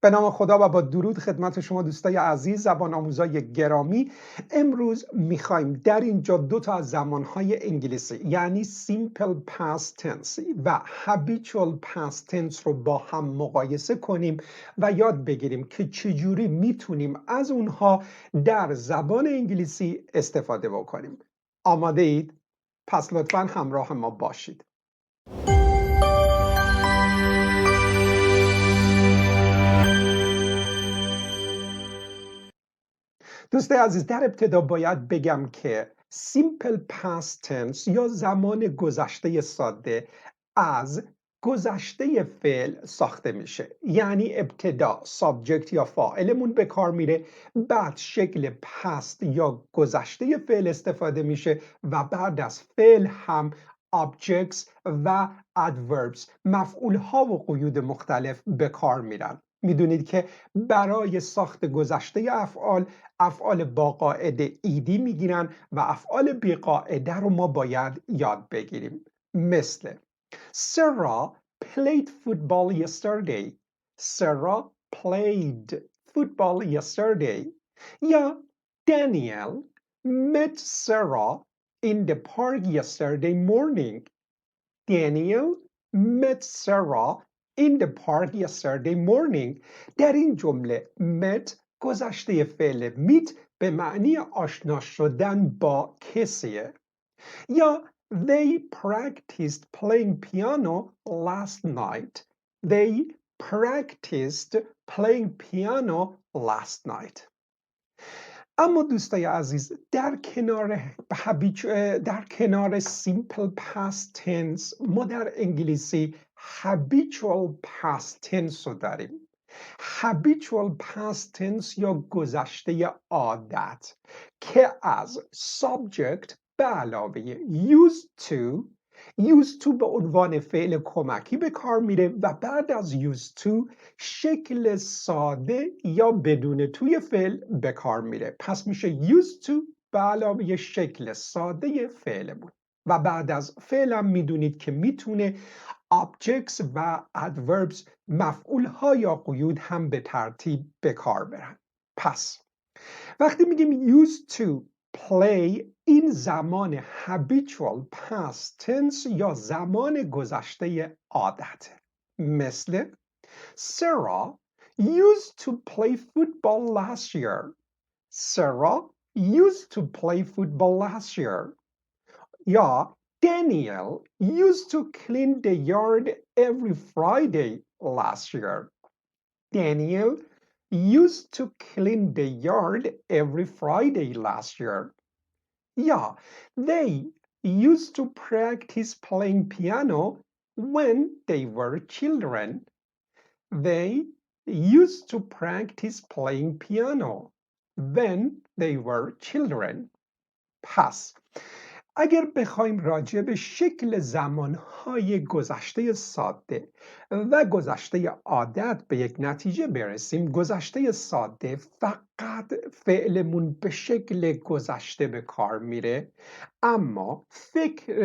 به نام خدا و با درود خدمت شما دوستای عزیز زبان آموزای گرامی. امروز میخوایم در اینجا دو تا از زمانهای انگلیسی یعنی simple past tense و habitual past tense رو با هم مقایسه کنیم و یاد بگیریم که چجوری میتونیم از اونها در زبان انگلیسی استفاده بکنیم. آماده اید؟ پس لطفاً همراه ما باشید. دوستای عزیز، در ابتدا باید بگم که simple past tense یا زمان گذشته ساده از گذشته فعل ساخته میشه. یعنی ابتدا subject یا فاعلمون به کار میره، بعد شکل past یا گذشته فعل استفاده میشه و بعد از فعل هم objects و adverbs مفعول ها و قیود مختلف به کار میرن. میدونید که برای ساخت گذشته افعال با قاعده ایدی میگیرن و افعال بی قاعده رو ما باید یاد بگیریم. مثل Sarah played football yesterday. Sarah played football yesterday. یا Daniel met Sarah in the park yesterday morning. Daniel met Sarah in the park yesterday morning. در این جمله met گذشته فعل meet به معنی آشنا شدن با کسیه. یا They practiced playing piano last night. They practiced playing piano last night. اما دوستای عزیز، در کنار simple past tense ما در انگلیسی habitual past tense رو داریم. habitual past tense یا گذشته عادت که از subject به علاوه used to به عنوان فعل کمکی به کار میره و بعد از used to شکل ساده یا بدون توی فعل به کار میره. پس میشه used to به علاوه شکل ساده فعلمون و بعد از فعلم میدونید که میتونه objects و adverbs مفعول ها یا قیود هم به ترتیب به کار برن. پس وقتی میگیم used to play این زمان habitual past tense یا زمان گذشته عادت. مثل Sarah used to play football last year. Sarah used to play football last year. یا Daniel used to clean the yard every Friday last year. Daniel used to clean the yard every Friday last year. Yeah, they used to practice playing piano when they were children. They used to practice playing piano when they were children. پس اگر بخوایم راجع به شکل زمانهای گذشته ساده و گذشته عادت به یک نتیجه برسیم، گذشته ساده فقط فعلمون به شکل گذشته به کار میره، اما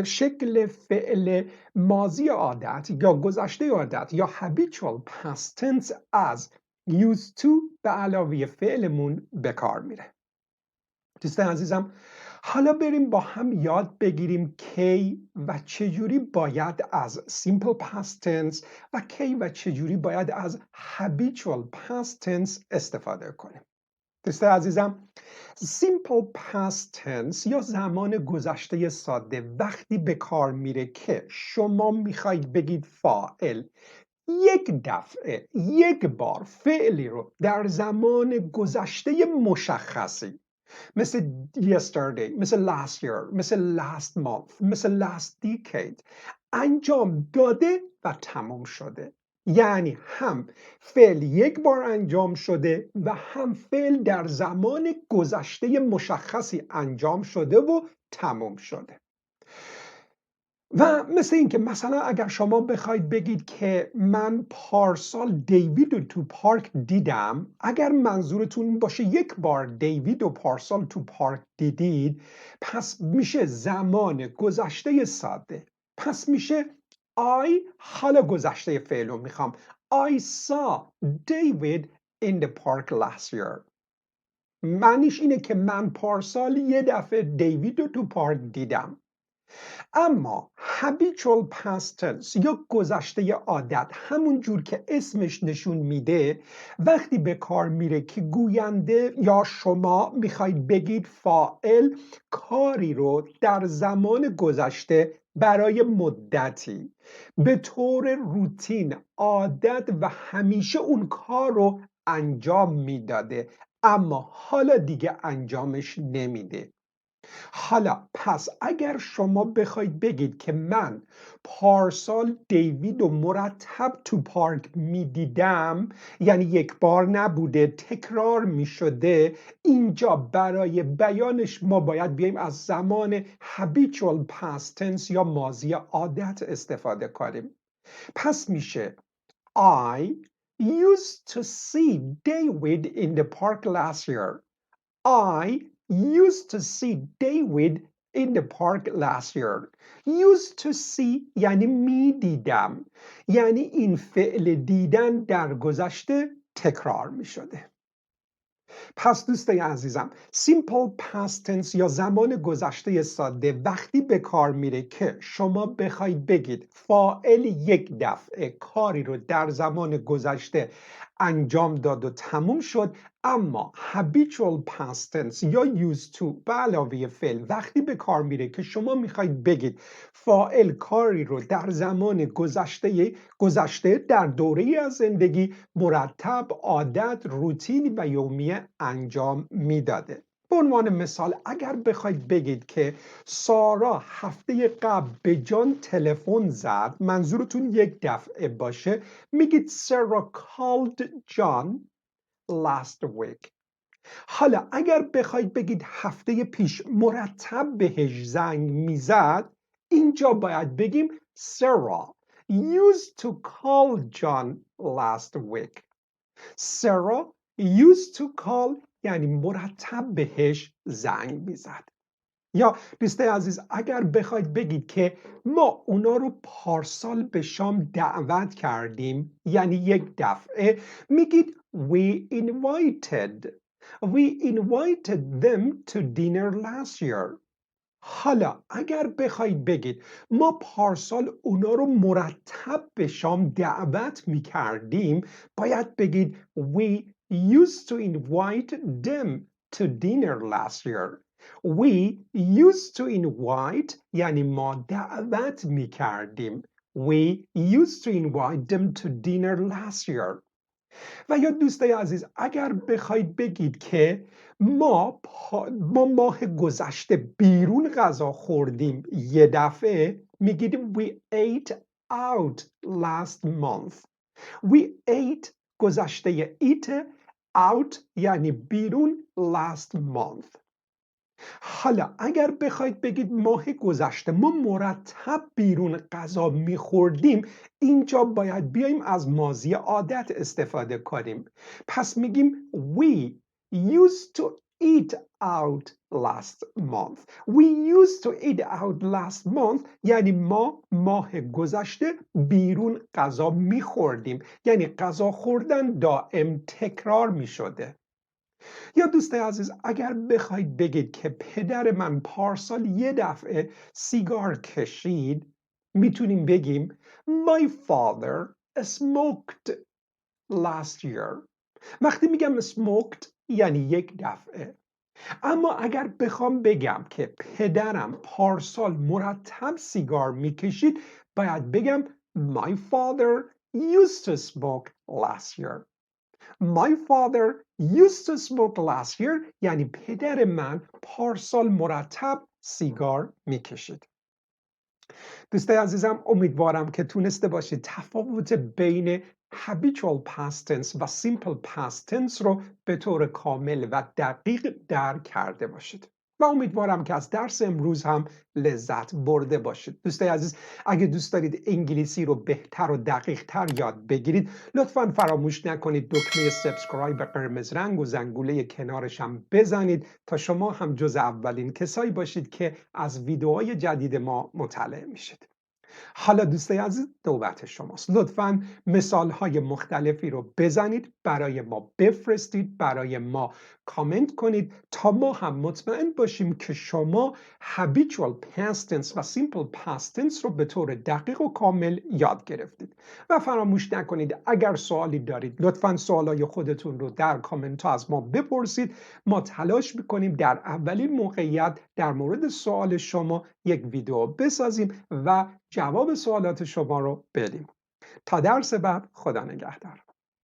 شکل فعل ماضی عادت یا گذشته عادت یا habitual past tense از used to به علاوه فعلمون به کار میره. دوستان عزیزم، حالا بریم با هم یاد بگیریم کی و چجوری باید از simple past tense و کی و چجوری باید از habitual past tense استفاده کنیم. دوستان عزیزم، simple past tense یا زمان گذشته ساده وقتی به کار میره که شما میخواید بگید فاعل یک دفعه یک بار فعلی رو در زمان گذشته مشخصی مثل yesterday، مثل last year، مثل last month، مثل last decade انجام داده و تمام شده. یعنی هم فعل یک بار انجام شده و هم فعل در زمان گذشته مشخصی انجام شده و تمام شده. و مثل این که مثلا اگر شما بخواید بگید که من پارسال دیوید رو تو پارک دیدم، اگر منظورتون باشه یک بار دیوید و پارسال تو پارک دیدید، پس میشه زمان گذشته ساده. پس میشه حالا گذشته فعل رو میخوام I saw David in the park last year. معنیش اینه که من پارسال یه دفعه دیوید رو تو پارک دیدم. اما habitual past tense یا گذشته عادت همون جور که اسمش نشون میده وقتی به کار میره که گوینده یا شما میخواید بگید فاعل کاری رو در زمان گذشته برای مدتی به طور روتین عادت و همیشه اون کار رو انجام میداده اما حالا دیگه انجامش نمیده. حالا پس اگر شما بخواید بگید که من پارسال دیوید و مرتب تو پارک میدیدم یعنی یک بار نبوده تکرار میشده اینجا برای بیانش ما باید بیایم از زمان habitual past tense یا ماضی عادت استفاده کنیم. پس میشه I used to see David in the park last year. I used to see David in the park last year. Used to see یعنی می دیدم. یعنی این فعل دیدن در گذشته تکرار می شده. پس دوستای عزیزم simple past tense یا زمان گذشته ساده وقتی به کار میره که شما بخواید بگید فاعل یک دفعه کاری رو در زمان گذشته انجام داد و تموم شد اما habitual past tense یا used to به علاوه فعل وقتی به کار میره که شما میخواید بگید فاعل کاری رو در زمان گذشته در دوره از زندگی مرتب عادت روتین و یومیه انجام میداده. به عنوان مثال اگر بخواید بگید که سارا هفته قبل به جان تلفن زد منظورتون یک دفعه باشه میگید Sarah called John last week. حالا اگر بخواید بگید هفته پیش مرتب بهش زنگ میزد اینجا باید بگیم Sarah used to call John last week. Sarah used to call یعنی مرتب بهش زنگ میزد. یا دوستای عزیز اگر بخواید بگید که ما اونا رو پارسال به شام دعوت کردیم یعنی یک دفعه میگید we invited them to dinner last year. حالا اگر بخواید بگید ما پارسال اونا رو مرتب به شام دعوت میکردیم باید بگید we used to invite them to dinner last year. We used to invite یعنی ما دعوت میکردیم. We used to invite them to dinner last year. و یا دوستای عزیز اگر بخواید بگید که ما ماه گذشته بیرون غذا خوردیم یه دفعه میگید we ate out last month. We ate گذشته eat out یعنی بیرون last month. حالا اگر بخواید بگید ماه گذشته ما مرتب بیرون غذا میخوردیم اینجا باید بیایم از ماضی عادت استفاده کنیم. پس میگیم we used to eat out last month. We used to eat out last month یعنی ما ماه گذشته بیرون غذا میخوردیم یعنی غذا خوردن دائم تکرار میشده. یا دوست عزیز اگر بخواید بگید که پدر من پارسال یه دفعه سیگار کشید میتونیم بگیم My father smoked last year. وقتی میگم smoked یعنی یک دفعه. اما اگر بخوام بگم که پدرم پارسال مرتب سیگار میکشید باید بگم My father used to smoke last year. My father used to smoke last year یعنی پدر من پارسال مرتب سیگار میکشید. دوستای عزیزم امیدوارم که تونسته باشید تفاوت بین habitual past tense و simple past tense رو به طور کامل و دقیق درک کرده باشید. و امیدوارم که از درس امروز هم لذت برده باشید. دوستای عزیز اگه دوست دارید انگلیسی رو بهتر و دقیق تر یاد بگیرید لطفاً فراموش نکنید دکمه سابسکرایب قرمز رنگ و زنگوله کنارش هم بزنید تا شما هم جز اولین کسایی باشید که از ویدیوهای جدید ما مطلع میشید. حالا دوستای عزیز نوبت شماست. لطفاً مثال‌های مختلفی رو بزنید، برای ما بفرستید، برای ما کامنت کنید تا ما هم مطمئن باشیم که شما Habitual past tense و Simple past tense رو به طور دقیق و کامل یاد گرفتید. و فراموش نکنید اگر سوالی دارید لطفاً سوالای خودتون رو در کامنت ها از ما بپرسید. ما تلاش میکنیم در اولین موقعیت در مورد سوال شما یک ویدیو بسازیم و جواب سوالات شما رو بدیم. تا درس بعد، خدا نگهدار.